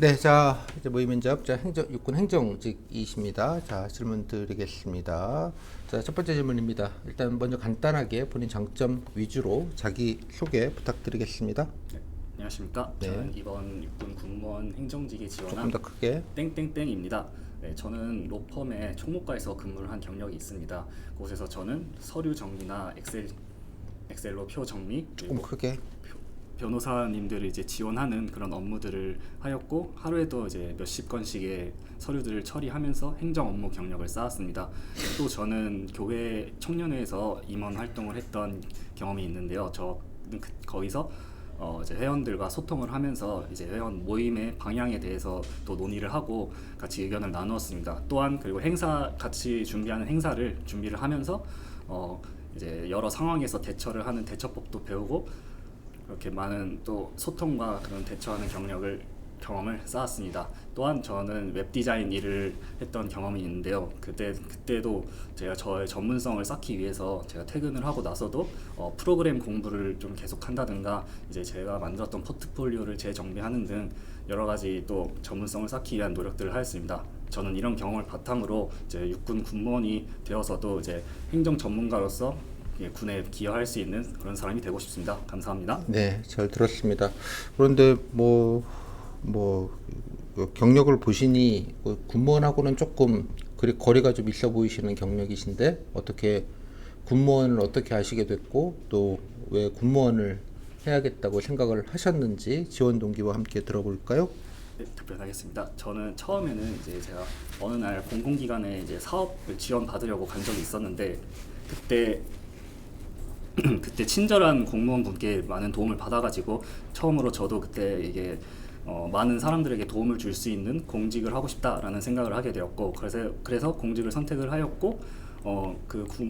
네, 자 이제 모의 면접 육군 행정직이십니다. 자 질문 드리겠습니다. 자 첫 번째 질문입니다. 일단 먼저 간단하게 본인 장점 위주로 자기 소개 부탁드리겠습니다. 네, 안녕하십니까. 네. 저는 이번 육군 군무원 행정직에 조금 지원한 더 크게. 땡땡땡입니다. 네, 저는 로펌의 총무과에서 근무를 한 경력이 있습니다. 그곳에서 저는 서류 정리나 엑셀로 표 정리, 조금 그리고 크게. 변호사님들을 이제 지원하는 그런 업무들을 하였고, 하루에도 이제 몇십 건씩의 서류들을 처리하면서 행정 업무 경력을 쌓았습니다. 또 저는 교회 청년회에서 임원 활동을 했던 경험이 있는데요. 저는 거기서 이제 회원들과 소통을 하면서 이제 회원 모임의 방향에 대해서 또 논의를 하고 같이 의견을 나누었습니다. 또한 그리고 행사 같이 준비하는 행사를 준비를 하면서 이제 여러 상황에서 대처를 하는 대처법도 배우고, 그렇게 많은 또 소통과 그런 대처하는 경험을 쌓았습니다. 또한 저는 웹 디자인 일을 했던 경험이 있는데요. 그때도 제가 저의 전문성을 쌓기 위해서 제가 퇴근을 하고 나서도 프로그램 공부를 좀 계속 한다든가, 이제 제가 만들었던 포트폴리오를 재정비하는 등 여러 가지 또 전문성을 쌓기 위한 노력들을 하였습니다. 저는 이런 경험을 바탕으로 이제 육군 군무원이 되어서도 이제 행정 전문가로서 군에 기여할 수 있는 그런 사람이 되고 싶습니다. 감사합니다. 네, 잘 들었습니다. 그런데 경력을 보시니 군무원하고는 조금 거리가 좀 있어 보이시는 경력이신데 어떻게 군무원을 어떻게 하시게 됐고 또 왜 군무원을 해야겠다고 생각을 하셨는지 지원 동기와 함께 들어볼까요? 네, 답변하겠습니다. 저는 처음에는 이제 제가 어느 날 공공기관에 이제 사업을 지원 받으려고 간 적이 있었는데, 그때 친절한 공무원 분께 많은 도움을 받아가지고 처음으로 저도 그때 이게 많은 사람들에게 도움을 줄 수 있는 공직을 하고 싶다라는 생각을 하게 되었고, 그래서 공직을 선택을 하였고,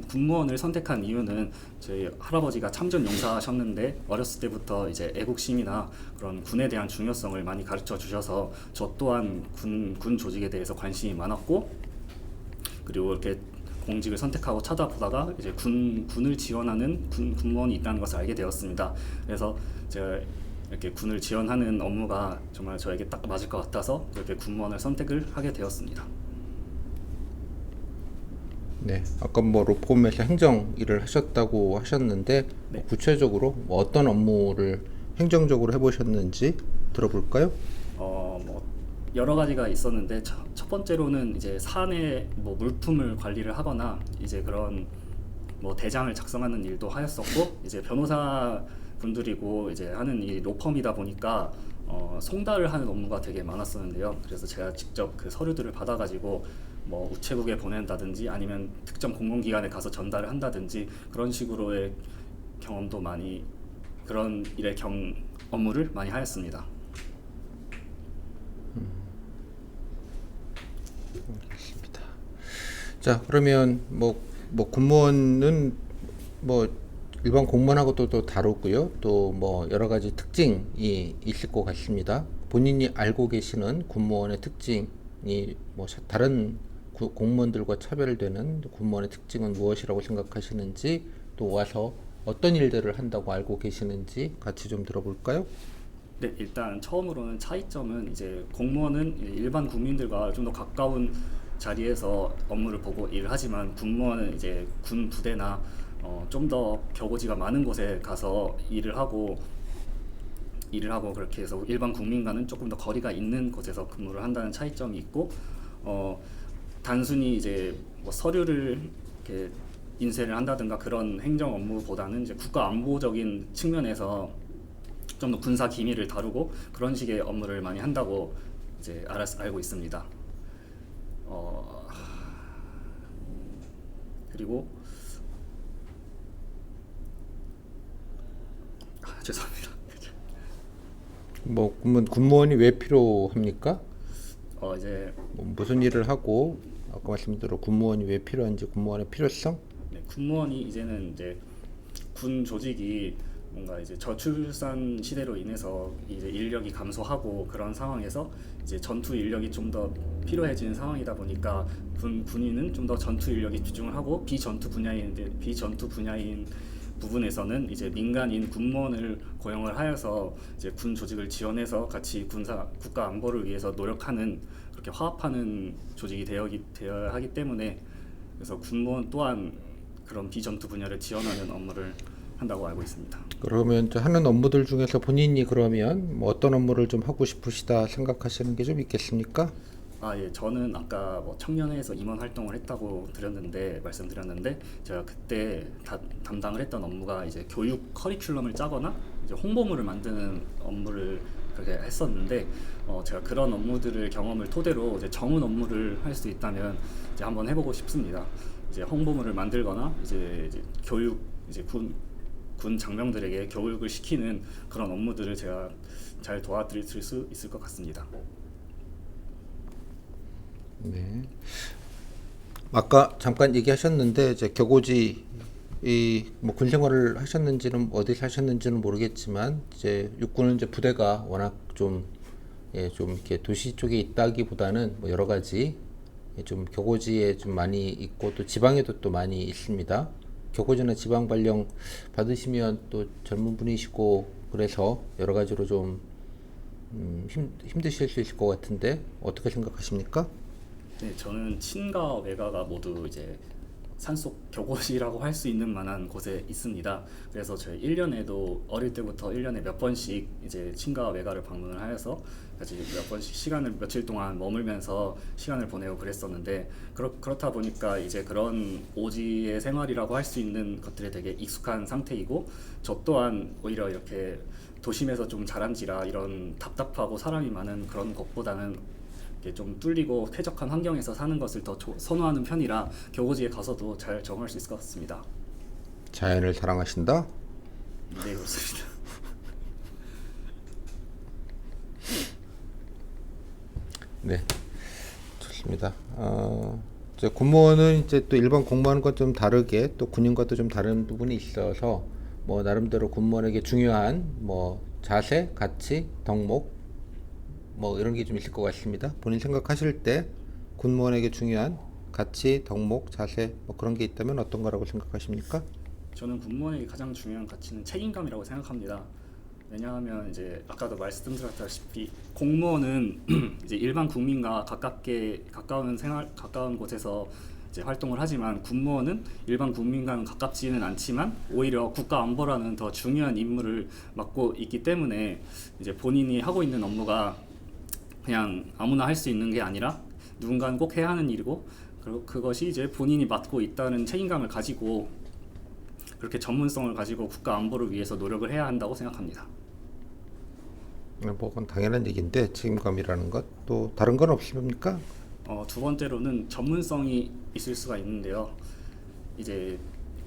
군무원을 선택한 이유는 저희 할아버지가 참전 용사하셨는데 어렸을 때부터 이제 애국심이나 그런 군에 대한 중요성을 많이 가르쳐 주셔서 저 또한 군 조직에 대해서 관심이 많았고, 그리고 이렇게 공직을 선택하고 찾아보다가 이제 군을 지원하는 군무원이 있다는 것을 알게 되었습니다. 그래서 제가 이렇게 군을 지원하는 업무가 정말 저에게 딱 맞을 것 같아서 그렇게 군무원을 선택을 하게 되었습니다. 네, 아까 로펌에서 행정 일을 하셨다고 하셨는데 네. 구체적으로 어떤 업무를 행정적으로 해보셨는지 들어볼까요? 뭐 여러 가지가 있었는데 첫 번째로는 이제 산에 뭐 물품을 관리를 하거나 이제 그런 뭐 대장을 작성하는 일도 하였었고, 이제 변호사 분들이고 이제 하는 이 로펌이다 보니까 송달을 하는 업무가 되게 많았었는데요. 그래서 제가 직접 그 서류들을 받아가지고 뭐 우체국에 보낸다든지 아니면 특정 공공기관에 가서 전달을 한다든지 그런 식으로의 경험도 많이, 그런 일의 업무를 많이 하였습니다. 알겠습니다. 자, 그러면 군무원은 일반 공무원하고 또 다르고요. 또 여러 가지 특징이 있을 것 같습니다. 본인이 알고 계시는 군무원의 특징이 다른 공무원들과 차별되는 군무원의 특징은 무엇이라고 생각하시는지, 또 와서 어떤 일들을 한다고 알고 계시는지 같이 좀 들어볼까요? 네, 일단 처음으로는 차이점은 이제 공무원은 일반 국민들과 좀 더 가까운 자리에서 업무를 보고 일을 하지만, 군무원은 이제 군 부대나 좀 더 격오지가 많은 곳에 가서 일을 하고 그렇게 해서 일반 국민과는 조금 더 거리가 있는 곳에서 근무를 한다는 차이점이 있고, 단순히 이제 뭐 서류를 이렇게 인쇄를 한다든가 그런 행정 업무보다는 이제 국가 안보적인 측면에서 좀 더 군사 기밀을 다루고 그런 식의 업무를 많이 한다고 이제 알고 있습니다. 그리고 죄송합니다. 그러면 군무원이 왜 필요합니까? 이제 무슨 일을 하고 아까 말씀드린 대로 군무원이 왜 필요한지, 군무원의 필요성? 네, 군무원이 이제는 이제 군 조직이 뭔가 이제 저출산 시대로 인해서 이제 인력이 감소하고 그런 상황에서 이제 전투 인력이 좀 더 필요해지는 상황이다 보니까 군인은 좀 더 전투 인력에 집중을 하고 비전투 분야인 부분에서는 이제 민간인 군무원을 고용을 하여서 이제 군 조직을 지원해서 같이 국가 안보를 위해서 노력하는 그렇게 화합하는 조직이 되어야 하기 때문에 그래서 군무원 또한 그런 비전투 분야를 지원하는 업무를 한다고 알고 있습니다. 그러면 이제 하는 업무들 중에서 본인이 그러면 뭐 어떤 업무를 좀 하고 싶으시다 생각하시는 게 좀 있겠습니까? 예, 저는 아까 뭐 청년회에서 임원 활동을 했다고 말씀드렸는데 제가 그때 담당을 했던 업무가 이제 교육 커리큘럼을 짜거나 이제 홍보물을 만드는 업무를 그렇게 했었는데 제가 그런 업무들을 경험을 토대로 이제 전문 업무를 할 수 있다면 이제 한번 해보고 싶습니다. 이제 홍보물을 만들거나 이제 교육 이제 군 장병들에게 교육을 시키는 그런 업무들을 제가 잘 도와드릴 수 있을 것 같습니다. 네. 아까 잠깐 얘기하셨는데 이제 격오지 뭐 군생활을 하셨는지는 어디서 하셨는지는 모르겠지만 이제 육군은 이제 부대가 워낙 좀 좀 이렇게 도시 쪽에 있다기보다는 뭐 여러 가지 좀 격오지에 좀 많이 있고 또 지방에도 또 많이 있습니다. 격오지나 지방 발령 받으시면 또 젊은 분이시고 그래서 여러 가지로 좀 힘드실 수 있을 것 같은데 어떻게 생각하십니까? 네, 저는 친가 외가가 모두 이제 산속 격오지라고 할 수 있는 만한 곳에 있습니다. 그래서 저희 1년에도 어릴 때부터 1년에 몇 번씩 이제 친가 외가를 방문을 하여서 같이 몇 번씩 시간을 며칠 동안 머물면서 시간을 보내고 그랬었는데 그렇다 보니까 이제 그런 오지의 생활이라고 할 수 있는 것들에 되게 익숙한 상태이고 저 또한 오히려 이렇게 도심에서 좀 자란지라 이런 답답하고 사람이 많은 그런 것보다는 좀 뚫리고 쾌적한 환경에서 사는 것을 더 선호하는 편이라 격오지에 가서도 잘 적응할 수 있을 것 같습니다. 자연을 사랑하신다? 네, 그렇습니다. 네, 좋습니다. 이제 공무원은 이제 또 일반 공무원과 좀 다르게 또 군인과도 좀 다른 부분이 있어서 뭐 나름대로 공무원에게 중요한 뭐 자세, 가치, 덕목 뭐 이런 게 좀 있을 것 같습니다. 본인 생각하실 때 군무원에게 중요한 가치, 덕목, 자세 뭐 그런 게 있다면 어떤 거라고 생각하십니까? 저는 군무원에게 가장 중요한 가치는 책임감이라고 생각합니다. 왜냐하면 이제 아까도 말씀드렸다시피 공무원은 이제 일반 국민과 가까운 곳에서 이제 활동을 하지만 군무원은 일반 국민과는 가깝지는 않지만 오히려 국가 안보라는 더 중요한 임무를 맡고 있기 때문에 이제 본인이 하고 있는 업무가 그냥 아무나 할 수 있는 게 아니라 누군가는 꼭 해야 하는 일이고 그리고 그것이 이제 본인이 맡고 있다는 책임감을 가지고 그렇게 전문성을 가지고 국가 안보를 위해서 노력을 해야 한다고 생각합니다. 뭐 그건 당연한 얘기인데 책임감이라는 것 또 다른 건 없습니까? 두 번째로는 전문성이 있을 수가 있는데요. 이제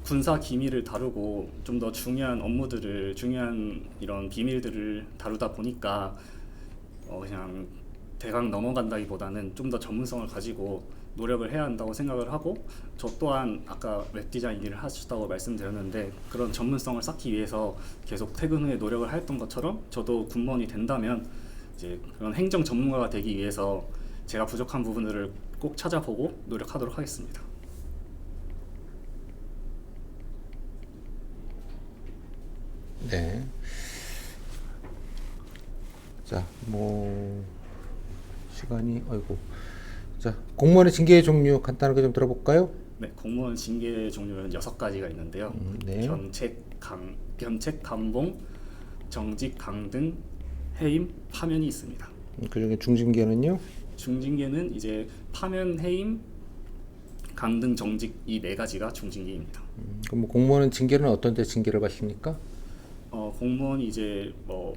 군사 기밀을 다루고 좀 더 중요한 중요한 이런 비밀들을 다루다 보니까 그냥 대강 넘어간다기보다는 좀 더 전문성을 가지고 노력을 해야 한다고 생각을 하고 저 또한 아까 웹디자인 일을 하셨다고 말씀드렸는데 그런 전문성을 쌓기 위해서 계속 퇴근 후에 노력을 했던 것처럼 저도 군무원이 된다면 이제 그런 행정 전문가가 되기 위해서 제가 부족한 부분들을 꼭 찾아보고 노력하도록 하겠습니다. 네. 자, 뭐 시간이 아이고. 자, 공무원의 징계 종류 간단하게 좀 들어볼까요? 네, 공무원 징계 종류는 6가지가 있는데요. 네. 견책, 감봉, 정직, 강등, 해임, 파면이 있습니다. 그중에 중징계는요? 중징계는 이제 파면, 해임, 강등, 정직 이 4가지가 중징계입니다. 그럼 뭐 공무원은 징계는 어떤 데 징계를 받습니까? 공무원이 이제 뭐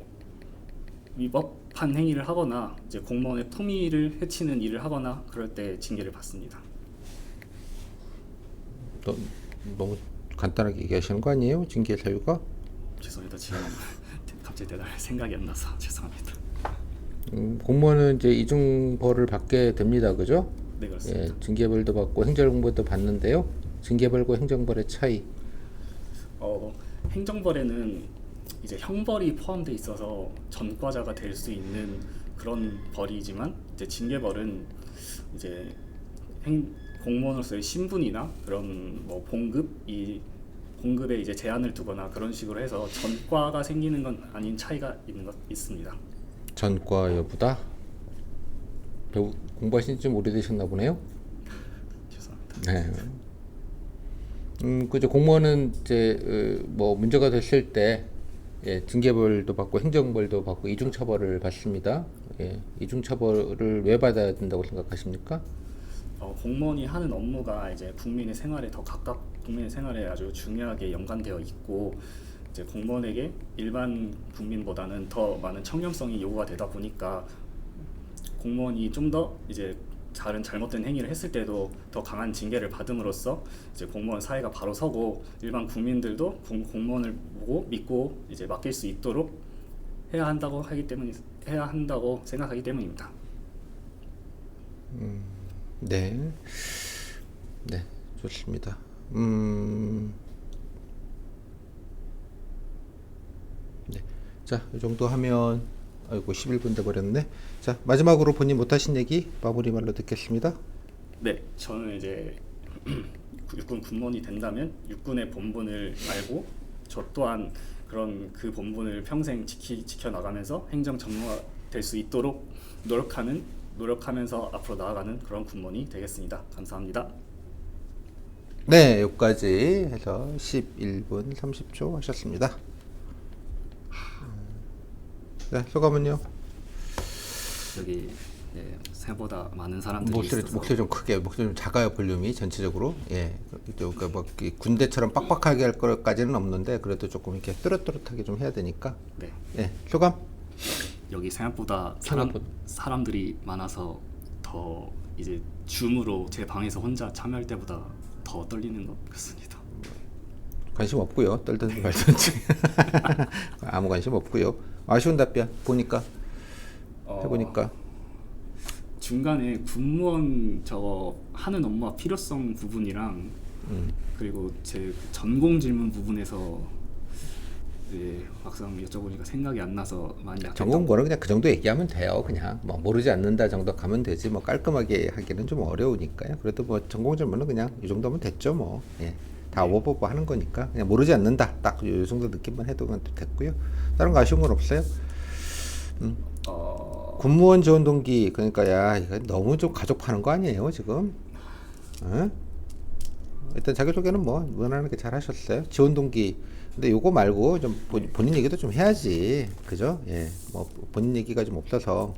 위법한 행위를 하거나 이제 공무원의 품위를 해치는 일을 하거나 그럴 때 징계를 받습니다. 너무 간단하게 얘기하시는 거 아니에요? 징계 사유가? 죄송합니다. 지금 갑자기 대답할 생각이 안 나서 죄송합니다. 공무원은 이제 이중벌을 받게 됩니다. 그죠? 네, 그렇습니다. 징계벌도 받고 행정벌도 받는데요. 징계벌과 행정벌의 차이. 행정벌에는 이제 형벌이 포함돼 있어서 전과자가 될 수 있는 그런 벌이지만 이제 징계벌은 이제 공무원으로서의 신분이나 그런 뭐 봉급 이 봉급에 이제 제한을 두거나 그런 식으로 해서 전과가 생기는 건 아닌 차이가 있습니다. 전과 여부다. 배우 공부하신 지 좀 오래되셨나 보네요. 죄송합니다. 네. 그죠. 공무원은 이제 뭐 문제가 됐을 때 예, 징계벌도 받고 행정벌도 받고 이중처벌을 받습니다. 예, 이중처벌을 왜 받아야 된다고 생각하십니까? 공무원이 하는 업무가 이제 국민의 생활에 더 국민의 생활에 아주 중요하게 연관되어 있고 이제 공무원에게 일반 국민보다는 더 많은 청렴성이 요구가 되다 보니까 공무원이 좀 더 이제 다른 잘못된 행위를 했을 때도 더 강한 징계를 받음으로써 이제 공무원 사회가 바로 서고 일반 국민들도 공무원을 보고 믿고 이제 맡길 수 있도록 해야 한다고 생각하기 때문입니다. 네, 네, 좋습니다. 네, 자, 이 정도 하면 아이고 11분 돼 버렸네. 자, 마지막으로 본인 못하신 얘기 마무리 말로 듣겠습니다. 네, 저는 이제 육군 군무원이 된다면 육군의 본분을 알고 저 또한 그 본분을 평생 지켜 나가면서 행정 전무가 될 수 있도록 노력하면서 앞으로 나아가는 그런 군무원이 되겠습니다. 감사합니다. 네, 여기까지 해서 11분 30초 하셨습니다. 네, 소감은요? 여기 생각보다 많은 사람들이 있어서 목소리 좀 크게, 목소리 좀 작아요, 볼륨이 전체적으로. 예, 그러니까 뭐 군대처럼 빡빡하게 할 것까지는 없는데 그래도 조금 이렇게 또렷또렷하게 좀 해야 되니까. 네. 예, 소감? 여기 생각보다 사람들이 많아서 더 이제 줌으로 제 방에서 혼자 참여할 때보다 더 떨리는 것 같습니다. 관심 없고요. 떨든지 말든지 아무 관심 없고요. 아쉬운 답변 보니까 해보니까 중간에 군무원 저거 하는 업무와 필요성 부분이랑 그리고 제 전공 질문 부분에서 막상 여쭤보니까 생각이 안 나서 많이 약했던 전공고는 그냥 그 정도 얘기하면 돼요. 그냥 뭐 모르지 않는다 정도 가면 되지 뭐 깔끔하게 하기는 좀 어려우니까요. 그래도 뭐 전공 질문은 그냥 이 정도면 됐죠 뭐. 예. 다 오버보 하는 거니까 그냥 모르지 않는다 딱 이 정도 느낌만 해도 됐고요. 다른 거 아쉬운 건 없어요? 군무원 지원 동기 그러니까 야 이거 너무 좀 가족파는 거 아니에요 지금? 어? 일단 자기소개는 뭐 무난하게 잘 하셨어요. 지원 동기 근데 요거 말고 좀 본인 얘기도 좀 해야지 그죠? 예, 뭐 본인 얘기가 좀 없어서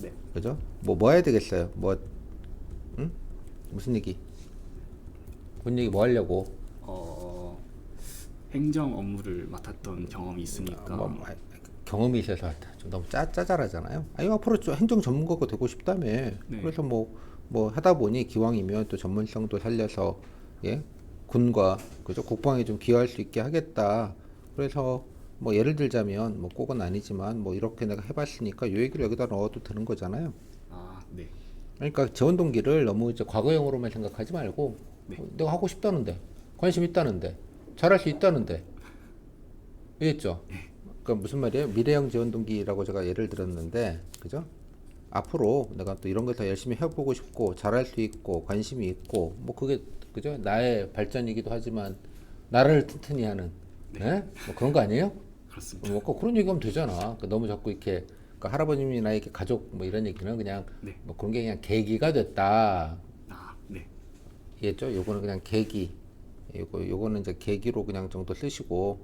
네. 그죠? 뭐 해야 되겠어요? 뭐 응? 무슨 얘기? 본인 얘기 뭐 하려고? 행정 업무를 맡았던 경험이 있으니까 경험이 있어서 좀 너무 짜잘하잖아요. 아니 앞으로 좀 행정 전문가가 되고 싶다며. 네. 그래서 뭐 하다 보니 기왕이면 또 전문성도 살려서 예 군과 그죠 국방에 좀 기여할 수 있게 하겠다. 그래서 뭐 예를 들자면 뭐 꼭은 아니지만 뭐 이렇게 내가 해봤으니까 요 얘기를 여기다 넣어도 되는 거잖아요. 네. 그러니까 지원 동기를 너무 이제 과거형으로만 생각하지 말고 네. 내가 하고 싶다는데 관심 있다는데 잘할 수 있다는데 이해했죠? 그러니까 무슨 말이에요? 미래형 지원 동기라고 제가 예를 들었는데 그죠? 앞으로 내가 또 이런 걸 더 열심히 해보고 싶고 잘할 수 있고 관심이 있고 뭐 그게 그죠? 나의 발전이기도 하지만 나를 튼튼히 하는 예? 뭐 그런 거 아니에요? 그렇습니다. 뭐 그런 얘기하면 되잖아. 그러니까 너무 자꾸 이렇게 그러니까 할아버님이 나에게 가족 뭐 이런 얘기는 그냥 네. 뭐 그런 게 그냥 계기가 됐다. 네. 이해했죠? 요거는 그냥 계기. 요거는 이제 계기로 그냥 정도 쓰시고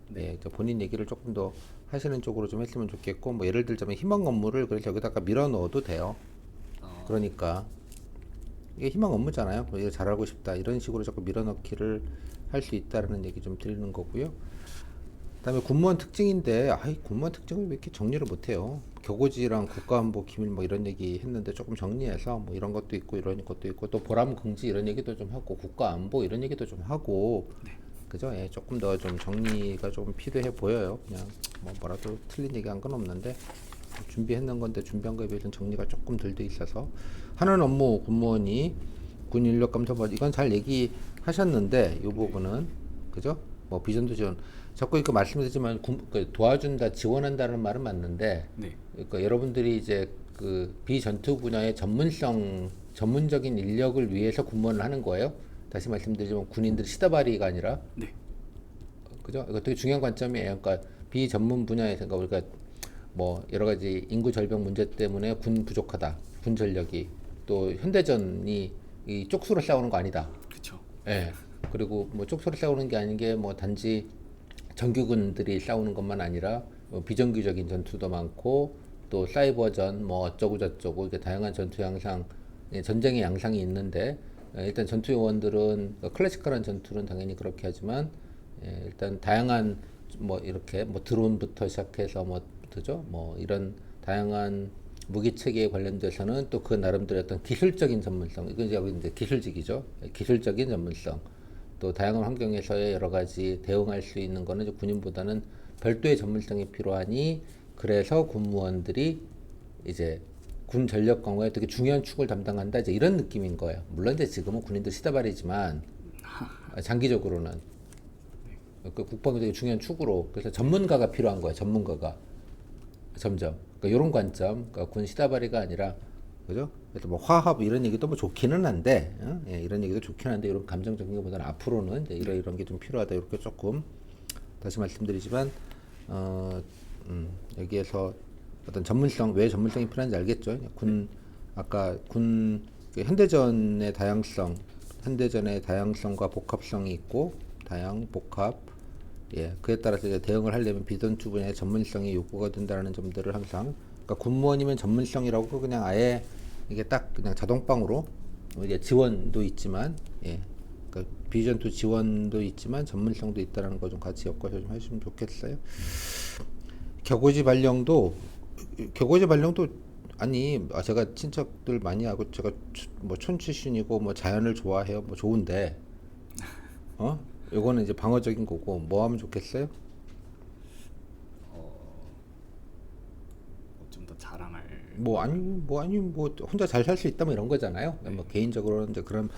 네, 이제 본인 얘기를 조금 더 하시는 쪽으로 좀 했으면 좋겠고 뭐 예를 들자면 희망 업무를 그래서 여기다가 밀어 넣어도 돼요. 그러니까 이게 희망 업무잖아요. 이거 잘하고 싶다 이런 식으로 자꾸 밀어 넣기를 할 수 있다라는 얘기 좀 드리는 거고요. 그다음에 군무원 특징인데 군무원 특징을 왜 이렇게 정리를 못해요? 교고지랑 국가안보 기밀 뭐 이런 얘기 했는데 조금 정리해서 뭐 이런 것도 있고 이런 것도 있고 또 보람 긍지 이런 얘기도 좀 하고 국가안보 이런 얘기도 좀 하고 그죠? 예, 조금 더 좀 정리가 좀 필요해 보여요. 그냥 뭐라도 틀린 얘기한 건 없는데 준비했는 건데 준비한 거에 비해서는 정리가 조금 덜 돼 있어서 하는 업무 군무원이 군 인력 감소 이건 잘 얘기하셨는데 이 부분은 그죠? 뭐 비전도 지원 자꾸 이렇게 말씀드리지만 도와준다 지원한다는 말은 맞는데 네. 그러니까 여러분들이 이제 그 비전투 분야의 전문적인 인력을 위해서 군무원을 하는 거예요. 다시 말씀드리지만 군인들 시다바리가 아니라 네. 그죠? 이거 되게 중요한 관점이에요. 그러니까 비전문 분야에서 그러니까 우리가 뭐 여러 가지 인구 절벽 문제 때문에 군 부족하다, 군 전력이 또 현대전이 이 쪽수로 싸우는 거 아니다. 그렇죠. 예. 그리고 뭐 쪽수로 싸우는 게 아닌 게 뭐 단지 정규군들이 싸우는 것만 아니라 뭐 비정규적인 전투도 많고 또 사이버전 뭐 어쩌고 저쩌고 이렇게 다양한 전투 양상, 전쟁의 양상이 있는데 일단 전투 요원들은 클래시컬한 전투는 당연히 그렇게 하지만 일단 다양한 뭐 이렇게 뭐 드론부터 시작해서 뭐 그죠? 뭐 이런 다양한 무기 체계에 관련돼서는 또 그 나름대로 어떤 기술적인 전문성, 이건 이제 기술직이죠. 기술적인 전문성, 또 다양한 환경에서의 여러 가지 대응할 수 있는 거는 이제 군인보다는 별도의 전문성이 필요하니 그래서 군무원들이 이제 군 전력 강화에 되게 중요한 축을 담당한다 이제 이런 느낌인 거예요. 물론 이제 지금은 군인들 시다발이지만 장기적으로는 그 국방이 되게 중요한 축으로 그래서 전문가가 필요한 거예요. 전문가가 점점 그러니까 이런 관점, 그러니까 군 시다발이가 아니라 그죠? 그래서 뭐 화합 이런 얘기도 뭐 좋기는 한데, 예, 이런 얘기도 좋긴 한데 이런 감정적인 것보다는 앞으로는 이제 이런 게 좀 필요하다 이렇게 조금 다시 말씀드리지만 여기에서 어떤 전문성 왜 전문성이 필요한지 알겠죠? 군 아까 군 현대전의 다양성, 현대전의 다양성과 복합성이 있고 다양 복합 예, 그에 따라서 이제 대응을 하려면 비전투 분야의 전문성이 요구가 된다는 점들을 항상 그러니까 군무원이면 전문성이라고 그냥 아예 이게 딱 그냥 자동방으로 이제 지원도 있지만 예, 그러니까 비전투 지원도 있지만 전문성도 있다는 거 좀 같이 엮어서 좀 해주시면 좋겠어요. 격오지 발령도 아니 제가 친척들 많이 하고 제가 뭐 촌 출신이고 뭐 자연을 좋아해요 뭐 좋은데 요거는 이제 방어적인 거고 뭐 하면 좋겠어요? 좀 더 자랑할. 뭐 혼자 잘 살 수 있다 뭐 이런 거잖아요. 뭐 개인적으로는 이제 그런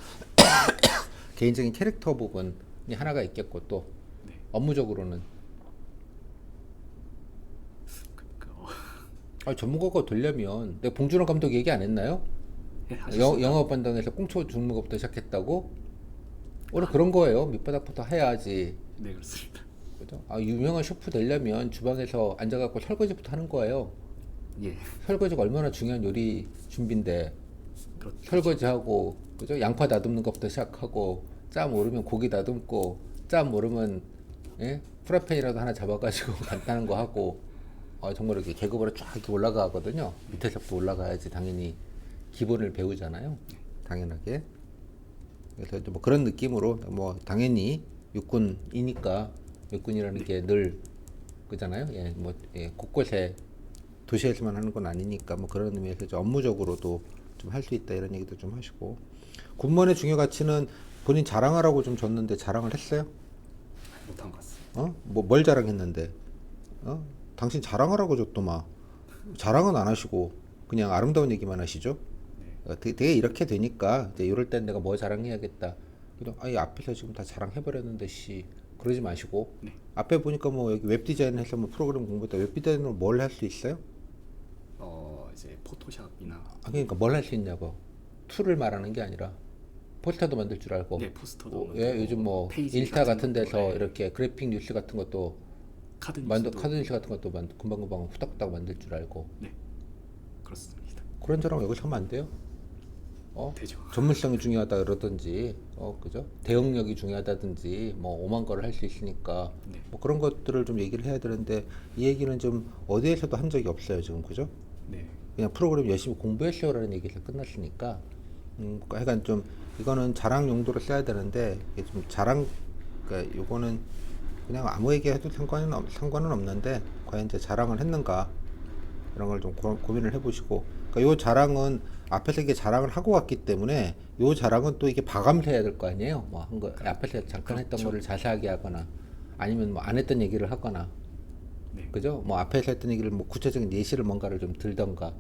개인적인 캐릭터 부분이 하나가 있겠고 또 네. 업무적으로는 전문가가 되려면 내가 봉준호 감독 얘기 안 했나요? 예, 하셨습니다. 영업 반장에서 꽁초 죽는 것부터 시작했다고? 원래 그런 거예요. 밑바닥부터 해야지. 네, 그렇습니다. 그죠? 유명한 셰프 되려면 주방에서 앉아갖고 설거지부터 하는 거예요. 예. 설거지가 얼마나 중요한 요리 준비인데 그렇죠. 설거지하고 그죠? 양파 다듬는 것부터 시작하고 짬 오르면 고기 다듬고 짬 오르면 예? 프라이팬이라도 하나 잡아가지고 간단한 거 하고 정말 이렇게 계급으로 쫙 이렇게 올라가거든요. 밑에서부터 올라가야지 당연히 기본을 배우잖아요. 당연하게. 그래서 뭐 그런 느낌으로 뭐 당연히 육군이니까 육군이라는 게 늘 그잖아요. 예, 뭐 곳곳에 도시에서만 하는 건 아니니까 뭐 그런 의미에서 좀 업무적으로도 좀 할 수 있다 이런 얘기도 좀 하시고 군무원의 중요 가치는 본인 자랑하라고 좀 줬는데 자랑을 했어요? 못한 것 같습니다. 뭘 자랑했는데? 당신 자랑하라고 줬더만 자랑은 안 하시고 그냥 아름다운 얘기만 하시죠? 되게 이렇게 되니까 이제 이럴 땐 내가 뭐 자랑해야겠다. 그냥 이 앞에서 지금 다 자랑해버렸는데 그러지 마시고 네. 앞에 보니까 뭐 여기 웹 디자인해서 뭐 프로그램 공부했다. 웹 디자인으로 뭘 할 수 있어요? 이제 포토샵이나 그러니까 뭘 할 수 있냐고 툴을 말하는 게 아니라 포스터도 만들 줄 알고 네, 포스터도 예, 요즘 뭐 페이지 인스타 같은 것도, 데서 네. 이렇게 그래픽 뉴스 같은 것도 카드 카드 뉴스 같은 것도 금방금방 후딱후딱 만들 줄 알고 네, 그렇습니다. 그런 자랑 여기서 하면 안 돼요? 되죠. 전문성이 중요하다 그러든지 그죠? 대응력이 중요하다든지 뭐 오만 거를 할 수 있으니까 네. 뭐 그런 것들을 좀 얘기를 해야 되는데 이 얘기는 좀 어디에서도 한 적이 없어요 지금 그죠? 네, 그냥 프로그램 열심히 공부했어요라는 얘기에서 끝났으니까 약간 좀 이거는 자랑 용도로 써야 되는데 이게 좀 자랑 그러니까 요거는 그냥 아무 얘기해도 상관은 없는데 과연 이제 자랑을 했는가 이런 걸 좀 고민을 해보시고 그러니까 요 자랑은 앞에서 이게 자랑을 하고 왔기 때문에 요 자랑은 또 이게 봐가면서 해야 될 거 아니에요. 뭐 한 거 앞에서 잠깐 했던 그렇죠. 거를 자세하게 하거나 아니면 뭐 안 했던 얘기를 하거나 네, 그죠? 뭐 앞에서 했던 얘기를 뭐 구체적인 예시를 뭔가를 좀 들던가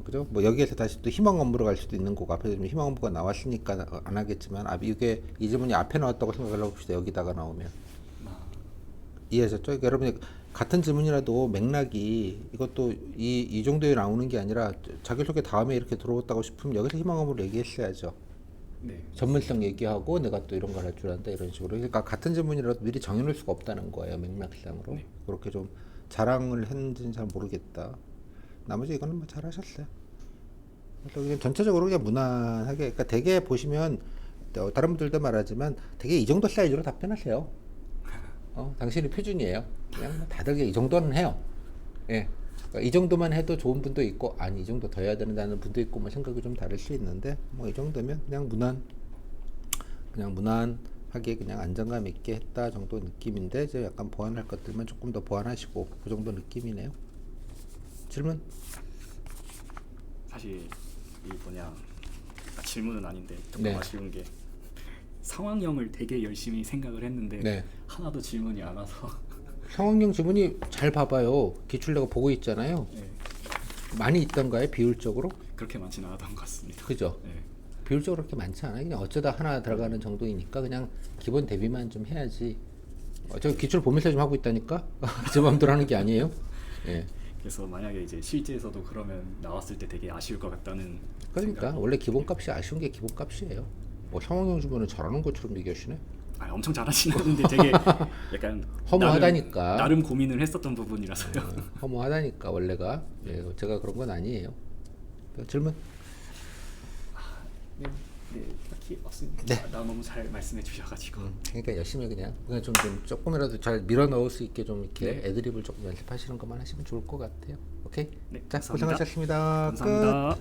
그죠? 뭐 여기에서 다시 또 희망 업무로 갈 수도 있는 거고 앞에서 좀 희망 업무가 나왔으니까 안 하겠지만 이게 이 질문이 앞에 나왔다고 생각을 해봅시다. 여기다가 나오면 이해하셨죠? 그러니까 여러분이 같은 질문이라도 맥락이 이것도 이 정도에 나오는 게 아니라 자기소개 다음에 이렇게 들어왔다고 싶으면 여기서 희망 업무를 얘기했어야죠. 네. 전문성 얘기하고 내가 또 이런 걸 할 줄 안다 이런 식으로. 그러니까 같은 질문이라도 미리 정해놓을 수가 없다는 거예요. 맥락상으로. 네. 그렇게 좀 자랑을 했는지는 잘 모르겠다. 나머지 이거는 뭐 잘하셨어요. 그래서 그냥 전체적으로 그냥 무난하게. 그러니까 되게 보시면 다른 분들도 말하지만 되게 이 정도 사이즈로 답변하세요. 당신이 표준이에요. 그냥 뭐 다들 이 정도는 해요. 예. 그러니까 이 정도만 해도 좋은 분도 있고 아니 이 정도 더 해야 된다는 분도 있고 뭐 생각이 좀 다를 수 있는데 뭐 이 정도면 그냥 무난하게 그냥 안정감 있게 했다 정도 느낌인데 이제 약간 보완할 것들만 조금 더 보완하시고 그 정도 느낌이네요. 질문? 사실 이 뭐냐 질문은 아닌데 조금 네. 아쉬운 게 상황형을 되게 열심히 생각을 했는데 네. 하나도 질문이 안 와서 상황형 지문이 잘 봐봐요. 기출 내가 보고 있잖아요. 네, 많이 있던가요? 비율적으로? 그렇게 많지는 않았던 것 같습니다. 그죠? 네. 비율적으로 그렇게 많지 않아요. 그냥 어쩌다 하나 들어가는 정도이니까 그냥 기본 대비만 좀 해야지. 저 기출 보면서 좀 하고 있다니까? 제 마음대로 하는 게 아니에요. 예. 그래서 만약에 이제 실제에서도 그러면 나왔을 때 되게 아쉬울 것 같다는 그러니까 생각. 원래 기본값이 아쉬운 게 기본값이에요. 뭐 상황형 주문은 잘하는 것처럼 얘기하시네. 엄청 잘하시는데 되게 약간 허무하다니까. 나름 고민을 했었던 부분이라서요. 허무하다니까 원래가. 예, 제가 그런 건 아니에요. 질문? 네, 딱히 없습니다. 네. 나 너무 잘 말씀해 주셔가지고. 그러니까 열심히 그냥 좀 조금이라도 잘 밀어 넣을 수 있게 좀 이렇게 네. 애드립을 조금 연습하시는 것만 하시면 좋을 것 같아요. 오케이? 네, 자, 감사합니다. 고생하셨습니다. 끝. 감사합니다.